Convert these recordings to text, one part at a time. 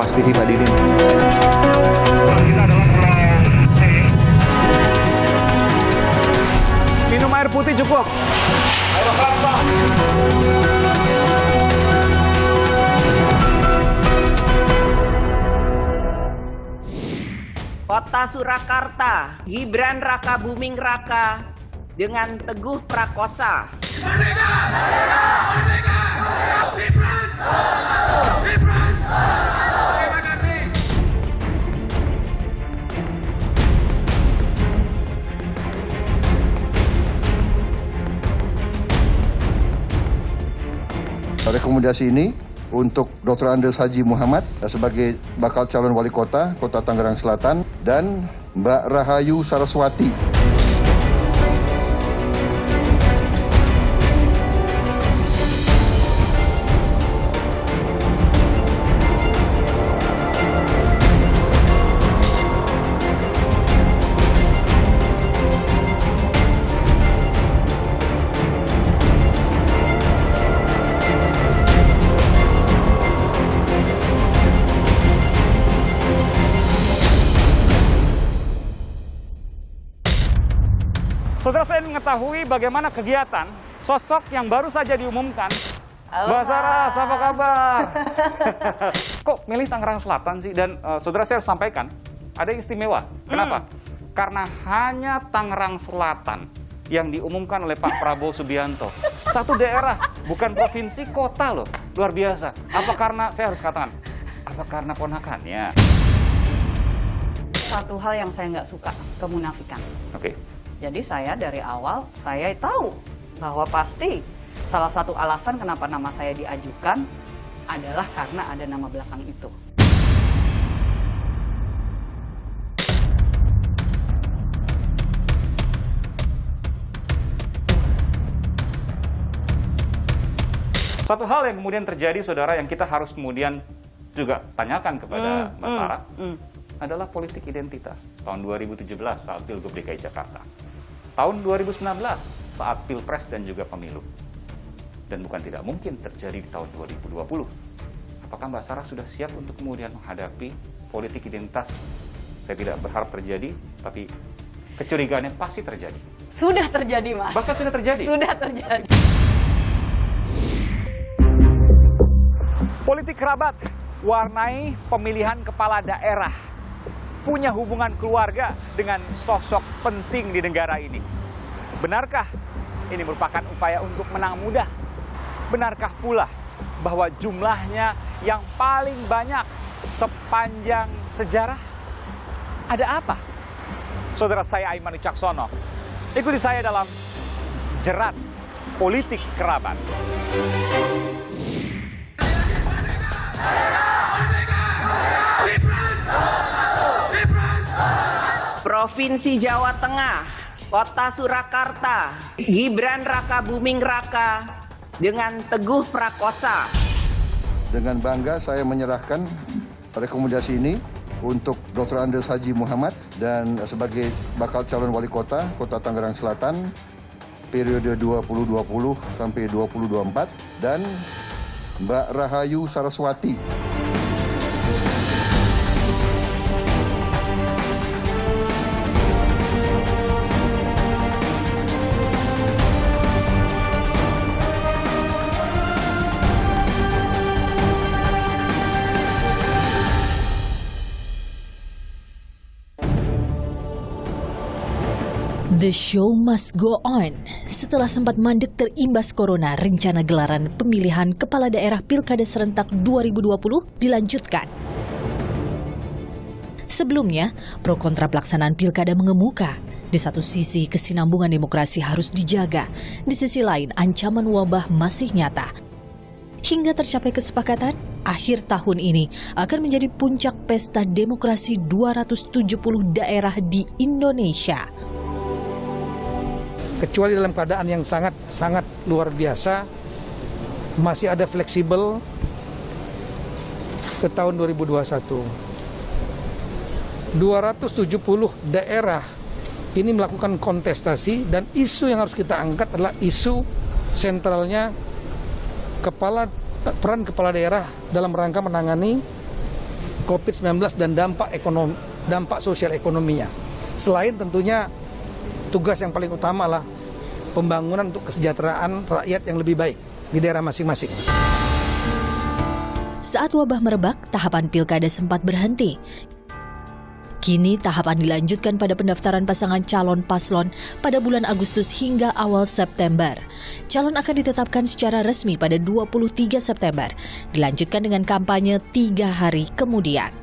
Kompas TV Pak Didin. Kita adalah Pulau C. Minum air putih cukup. Ayo kelapa. Kota Surakarta, Gibran Raka Buming Raka dengan Teguh Prakosa. Merdeka! Merdeka! Gibran! Gibran! Terima kasih. Rekomendasi ini untuk Dr. Andes Haji Muhammad sebagai bakal calon wali kota Kota Tangerang Selatan dan Mbak Rahayu Saraswati. Saudara, saya mengetahui bagaimana kegiatan sosok yang baru saja diumumkan. Mbak Saras, apa kabar? Kok milih Tangerang Selatan sih? Dan saudara, saya harus sampaikan, ada yang istimewa. Kenapa? Karena hanya Tangerang Selatan yang diumumkan oleh Pak Prabowo Subianto. Satu daerah, bukan provinsi, kota loh. Luar biasa. Apa karena, saya harus katakan, apa karena ponakannya? Satu hal yang saya nggak suka, kemunafikan. Oke. Jadi saya dari awal, saya tahu bahwa pasti salah satu alasan kenapa nama saya diajukan adalah karena ada nama belakang itu. Satu hal yang kemudian terjadi, saudara, yang kita harus kemudian juga tanyakan kepada Mbak Sarah, adalah politik identitas. Tahun 2017 saat Pilgub DKI Jakarta. Tahun 2019 saat Pilpres dan juga pemilu. Dan bukan tidak mungkin terjadi di tahun 2020. Apakah Mbak Sarah sudah siap untuk kemudian menghadapi politik identitas? Saya tidak berharap terjadi, tapi kecurigaannya pasti terjadi. Sudah terjadi, Mas. Bahkan sudah terjadi. Sudah terjadi. Politik kerabat warnai pemilihan kepala daerah. Punya hubungan keluarga dengan sosok penting di negara ini. Benarkah ini merupakan upaya untuk menang mudah? Benarkah pula bahwa jumlahnya yang paling banyak sepanjang sejarah? Ada apa? Saudara saya Aiman Wicaksono, ikuti saya dalam Jerat Politik Kerabat. Provinsi Jawa Tengah, Kota Surakarta, Gibran Raka Buming Raka dengan Teguh Prakosa. Dengan bangga saya menyerahkan rekomendasi ini untuk Dr. Andes Haji Muhammad dan sebagai bakal calon wali kota Kota Tangerang Selatan periode 2020 sampai 2024 dan Mbak Rahayu Saraswati. The show must go on. Setelah sempat mandek terimbas corona, rencana gelaran pemilihan kepala daerah Pilkada serentak 2020 dilanjutkan. Sebelumnya, pro kontra pelaksanaan Pilkada mengemuka. Di satu sisi, kesinambungan demokrasi harus dijaga. Di sisi lain, ancaman wabah masih nyata. Hingga tercapai kesepakatan, akhir tahun ini akan menjadi puncak pesta demokrasi 270 daerah di Indonesia. Kecuali dalam keadaan yang sangat luar biasa, masih ada fleksibel ke tahun 2021. 270 daerah ini melakukan kontestasi dan isu yang harus kita angkat adalah isu sentralnya peran kepala daerah dalam rangka menangani COVID-19 dan dampak sosial ekonominya. Selain tentunya tugas yang paling utama adalah pembangunan untuk kesejahteraan rakyat yang lebih baik di daerah masing-masing. Saat wabah merebak, tahapan pilkada sempat berhenti. Kini tahapan dilanjutkan pada pendaftaran pasangan calon paslon pada bulan Agustus hingga awal September. Calon akan ditetapkan secara resmi pada 23 September, dilanjutkan dengan kampanye 3 hari kemudian.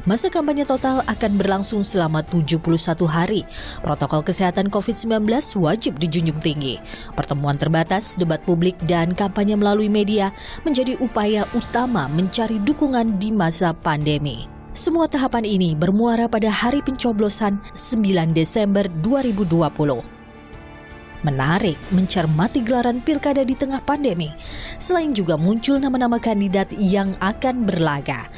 Masa kampanye total akan berlangsung selama 71 hari. Protokol kesehatan COVID-19 wajib dijunjung tinggi. Pertemuan terbatas, debat publik, dan kampanye melalui media menjadi upaya utama mencari dukungan di masa pandemi. Semua tahapan ini bermuara pada hari pencoblosan 9 Desember 2020. Menarik mencermati gelaran pilkada di tengah pandemi, selain juga muncul nama-nama kandidat yang akan berlaga.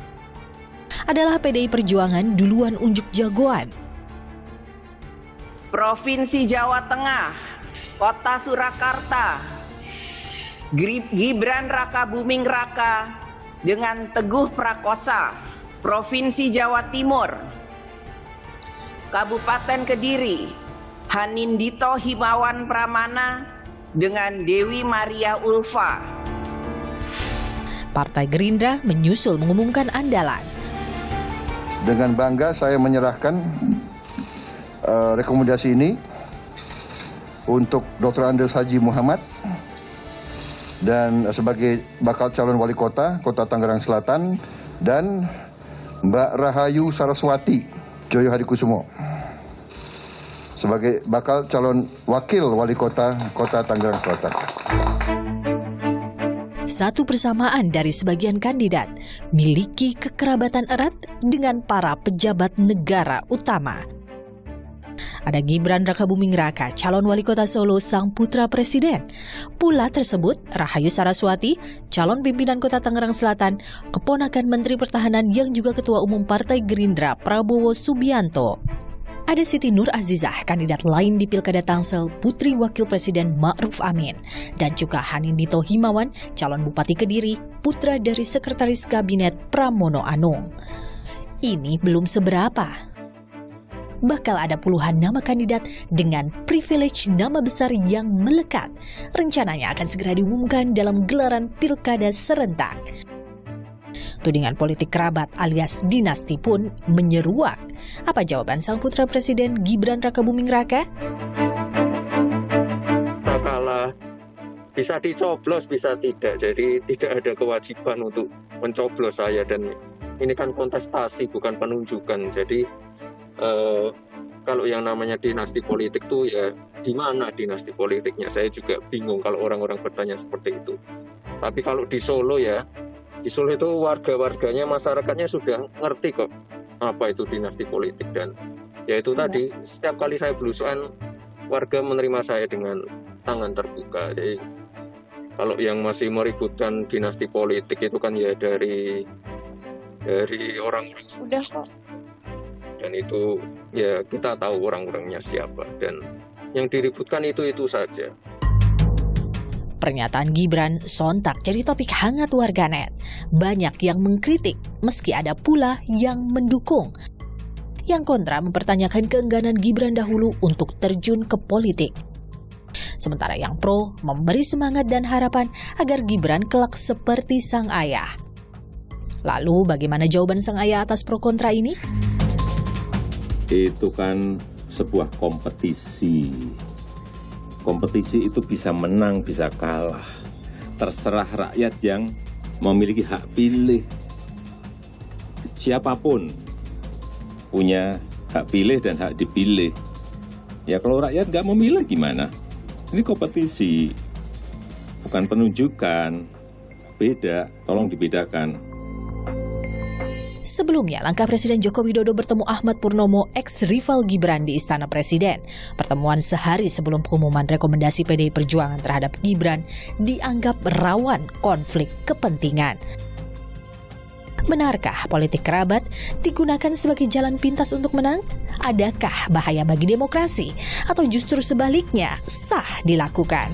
Adalah PDI Perjuangan duluan unjuk jagoan. Provinsi Jawa Tengah, Kota Surakarta, Gibran Raka Buming Raka dengan Teguh Prakosa. Provinsi Jawa Timur, Kabupaten Kediri, Hanindito Himawan Pramana dengan Dewi Maria Ulfa. Partai Gerindra menyusul mengumumkan andalan. Dengan bangga saya menyerahkan rekomendasi ini untuk Dr. Andes Haji Muhammad dan sebagai bakal calon wali kota Tangerang Selatan, dan Mbak Rahayu Saraswati Joyo Hadikusumo sebagai bakal calon wakil wali kota Tangerang Selatan. Satu persamaan dari sebagian kandidat miliki kekerabatan erat dengan para pejabat negara utama. Ada Gibran Raka Buming Raka, calon wali kota Solo sang putra presiden. Pula tersebut Rahayu Saraswati, calon pimpinan kota Tangerang Selatan, keponakan Menteri Pertahanan yang juga Ketua Umum Partai Gerindra Prabowo Subianto. Ada Siti Nur Azizah, kandidat lain di Pilkada Tangsel, putri Wakil Presiden Ma'ruf Amin. Dan juga Hanindito Himawan, calon Bupati Kediri, putra dari Sekretaris Kabinet Pramono Anung. Ini belum seberapa. Bakal ada puluhan nama kandidat dengan privilege nama besar yang melekat. Rencananya akan segera diumumkan dalam gelaran pilkada serentak. Tudingan politik kerabat alias dinasti pun menyeruak. Apa jawaban sang putra presiden Gibran Raka Buming Raka? Kalah, bisa dicoblos, bisa tidak. Jadi tidak ada kewajiban untuk mencoblos saya, dan ini kan kontestasi bukan penunjukan. Jadi kalau yang namanya dinasti politik tuh ya di mana dinasti politiknya? Saya juga bingung kalau orang-orang bertanya seperti itu. Tapi kalau di Solo ya, di Solo itu warga-warganya, masyarakatnya sudah ngerti kok apa itu dinasti politik, dan ya itu tadi setiap kali saya belusuan warga menerima saya dengan tangan terbuka. Jadi kalau yang masih meributkan dinasti politik itu kan ya dari orang-orang sudah kok. Dan itu ya kita tahu orang-orangnya siapa, dan yang diributkan itu saja. Pernyataan Gibran sontak jadi topik hangat warganet. Banyak yang mengkritik, meski ada pula yang mendukung. Yang kontra mempertanyakan keengganan Gibran dahulu untuk terjun ke politik. Sementara yang pro memberi semangat dan harapan agar Gibran kelak seperti sang ayah. Lalu bagaimana jawaban sang ayah atas pro kontra ini? Itu kan sebuah kompetisi. Kompetisi itu bisa menang, bisa kalah. Terserah rakyat yang memiliki hak pilih. Siapapun punya hak pilih dan hak dipilih. Ya kalau rakyat nggak memilih gimana? Ini kompetisi, bukan penunjukan. Beda, tolong dibedakan. Sebelumnya, langkah Presiden Joko Widodo bertemu Ahmad Purnomo, ex-rival Gibran di Istana Presiden. Pertemuan sehari sebelum pengumuman rekomendasi PDI Perjuangan terhadap Gibran dianggap rawan konflik kepentingan. Benarkah politik kerabat digunakan sebagai jalan pintas untuk menang? Adakah bahaya bagi demokrasi? Atau justru sebaliknya sah dilakukan?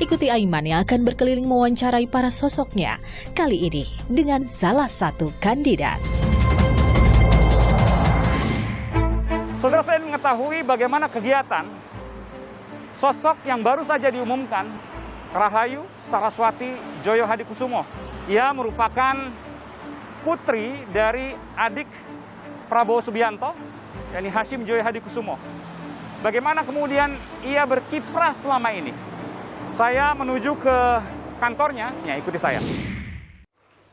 Ikuti Aiman yang akan berkeliling mewawancarai para sosoknya, kali ini dengan salah satu kandidat. Saudara, saya mengetahui bagaimana kegiatan sosok yang baru saja diumumkan, Rahayu Saraswati Joyo Hadikusumo. Ia merupakan putri dari adik Prabowo Subianto, yakni Hashim Joyo Hadikusumo. Bagaimana kemudian ia berkiprah selama ini? Saya menuju ke kantornya, ya ikuti saya.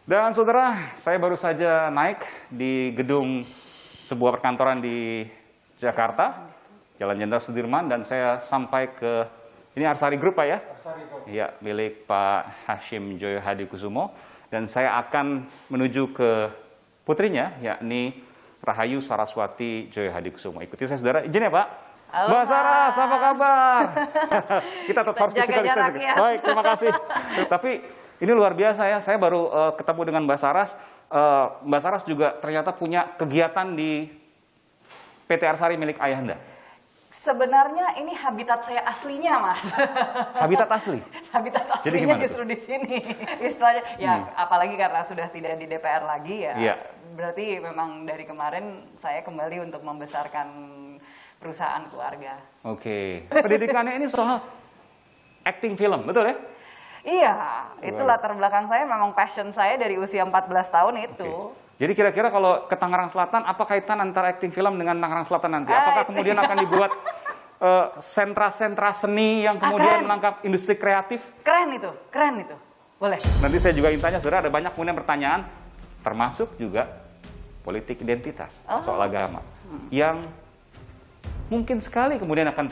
Dan saudara, saya baru saja naik di gedung sebuah perkantoran di Jakarta, Jalan Jenderal Sudirman, dan saya sampai ke, ini Arsari Group Pak ya? Iya, milik Pak Hashim Joyo Hadikusumo. Dan saya akan menuju ke putrinya, yakni Rahayu Saraswati Joyo Hadikusumo. Ikuti saya saudara, izin ya Pak? Halo, Mbak Saras, apa kabar? Kita tetap harus Jaga physical jarak distancing. ya. Baik, terima kasih. Tapi ini luar biasa ya, saya baru ketemu dengan Mbak Saras. Mbak Saras juga ternyata punya kegiatan di PT Arsari milik Ayahanda. Sebenarnya ini habitat saya aslinya, Mas. Habitat asli? Habitat Jadi aslinya gimana justru di sini. Istilahnya, ya apalagi karena sudah tidak di DPR lagi ya. Iya. Berarti memang dari kemarin saya kembali untuk membesarkan perusahaan keluarga. Oke. Pendidikannya ini soal acting film, betul ya? Iya, itu latar belakang saya, memang passion saya dari usia 14 tahun itu. Oke. Jadi kira-kira kalau ke Tangerang Selatan, apa kaitan antara acting film dengan Tangerang Selatan nanti? Apakah kemudian akan dibuat sentra-sentra seni yang kemudian menangkap industri kreatif? Keren itu, boleh. Nanti saya juga ingin tanya, saudara, ada banyak kemudian pertanyaan, termasuk juga politik identitas, soal agama, yang mungkin sekali kemudian akan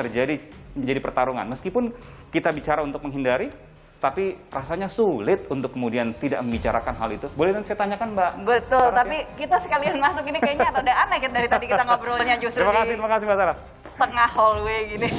menjadi pertarungan. Meskipun kita bicara untuk menghindari, tapi rasanya sulit untuk kemudian tidak membicarakan hal itu. Boleh nanti saya tanyakan Mbak? Betul, tapi kita sekalian masuk ini kayaknya rada aneh kan dari tadi kita ngobrolnya justru terima kasih Mbak Saras. tengah hallway gini.